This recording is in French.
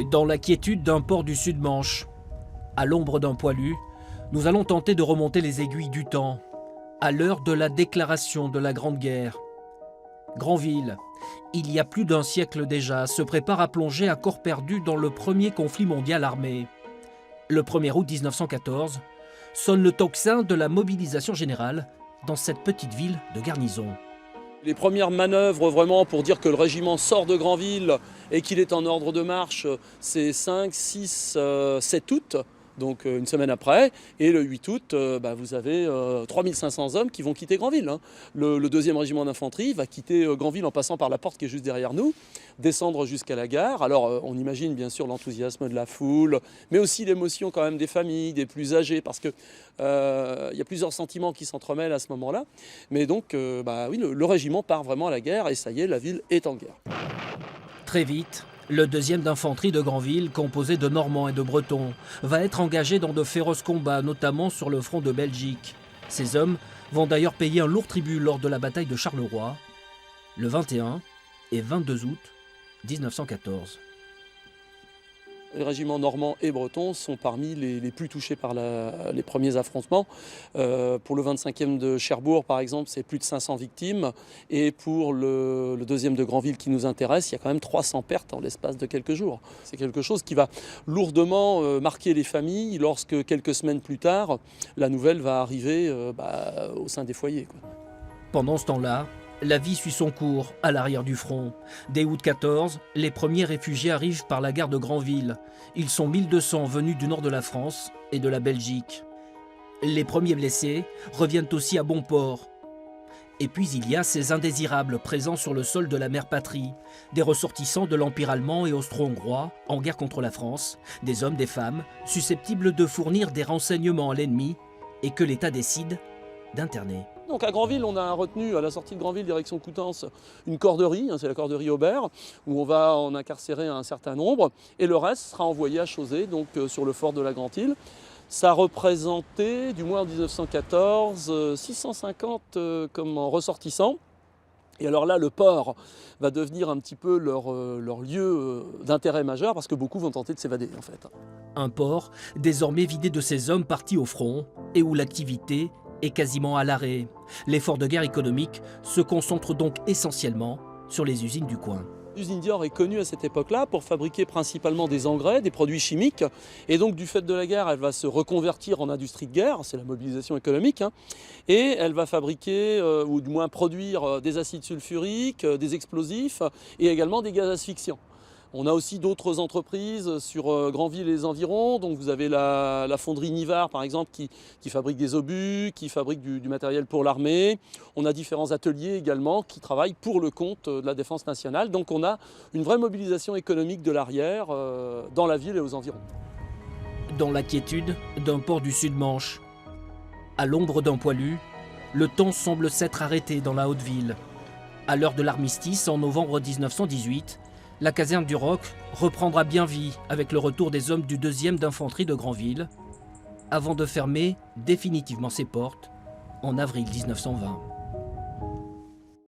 Dans la quiétude d'un port du Sud-Manche, à l'ombre d'un poilu, nous allons tenter de remonter les aiguilles du temps, à l'heure de la déclaration de la Grande Guerre. Granville, il y a plus d'un siècle déjà, se prépare à plonger à corps perdu dans le premier conflit mondial armé. Le 1er août 1914, sonne le tocsin de la mobilisation générale dans cette petite ville de garnison. Les premières manœuvres vraiment pour dire que le régiment sort de Granville et qu'il est en ordre de marche, c'est 5, 6, 7 août, donc une semaine après. Et le 8 août, vous avez 3500 hommes qui vont quitter Granville. Le 2e régiment d'infanterie va quitter Granville en passant par la porte qui est juste derrière nous, descendre jusqu'à la gare. Alors on imagine bien sûr l'enthousiasme de la foule, mais aussi l'émotion quand même des familles, des plus âgés, parce que y a plusieurs sentiments qui s'entremêlent à ce moment-là. Mais donc oui, le régiment part vraiment à la guerre et ça y est, la ville est en guerre. Très vite, le 2e d'infanterie de Granville, composé de Normands et de Bretons, va être engagé dans de féroces combats, notamment sur le front de Belgique. Ces hommes vont d'ailleurs payer un lourd tribut lors de la bataille de Charleroi, le 21 et 22 août 1914. Les régiments normands et bretons sont parmi les plus touchés par les premiers affrontements. Pour le 25e de Cherbourg, par exemple, c'est plus de 500 victimes. Et pour le 2e de Granville qui nous intéresse, il y a quand même 300 pertes en l'espace de quelques jours. C'est quelque chose qui va lourdement marquer les familles lorsque, quelques semaines plus tard, la nouvelle va arriver au sein des foyers, quoi. Pendant ce temps-là, la vie suit son cours à l'arrière du front. Dès août 14, les premiers réfugiés arrivent par la gare de Granville. Ils sont 1200 venus du nord de la France et de la Belgique. Les premiers blessés reviennent aussi à bon port. Et puis il y a ces indésirables présents sur le sol de la mère patrie, des ressortissants de l'Empire allemand et austro-hongrois en guerre contre la France, des hommes, des femmes, susceptibles de fournir des renseignements à l'ennemi et que l'État décide d'interner. Donc à Granville, on a retenu à la sortie de Granville, direction Coutances, une corderie, c'est la corderie Aubert, où on va en incarcérer un certain nombre, et le reste sera envoyé à Chauzé, donc sur le fort de la Grande-Île. Ça représentait, du moins en 1914, 650 comme ressortissants. Et alors là, le port va devenir un petit peu leur lieu d'intérêt majeur, parce que beaucoup vont tenter de s'évader en fait. Un port désormais vidé de ces hommes partis au front, et où l'activité est quasiment à l'arrêt. L'effort de guerre économique se concentre donc essentiellement sur les usines du coin. L'usine Dior est connue à cette époque-là pour fabriquer principalement des engrais, des produits chimiques. Et donc du fait de la guerre, elle va se reconvertir en industrie de guerre, c'est la mobilisation économique. Et elle va fabriquer, ou du moins produire, des acides sulfuriques, des explosifs et également des gaz asphyxiants. On a aussi d'autres entreprises sur Granville et les environs. Donc vous avez la fonderie Nivard par exemple qui fabrique des obus, qui fabrique du matériel pour l'armée. On a différents ateliers également qui travaillent pour le compte de la défense nationale. Donc on a une vraie mobilisation économique de l'arrière dans la ville et aux environs. Dans la quiétude d'un port du Sud-Manche, à l'ombre d'un poilu, le temps semble s'être arrêté dans la Haute-Ville. À l'heure de l'armistice, en novembre 1918, la caserne du Roc reprendra bien vie avec le retour des hommes du 2e d'infanterie de Granville, avant de fermer définitivement ses portes en avril 1920.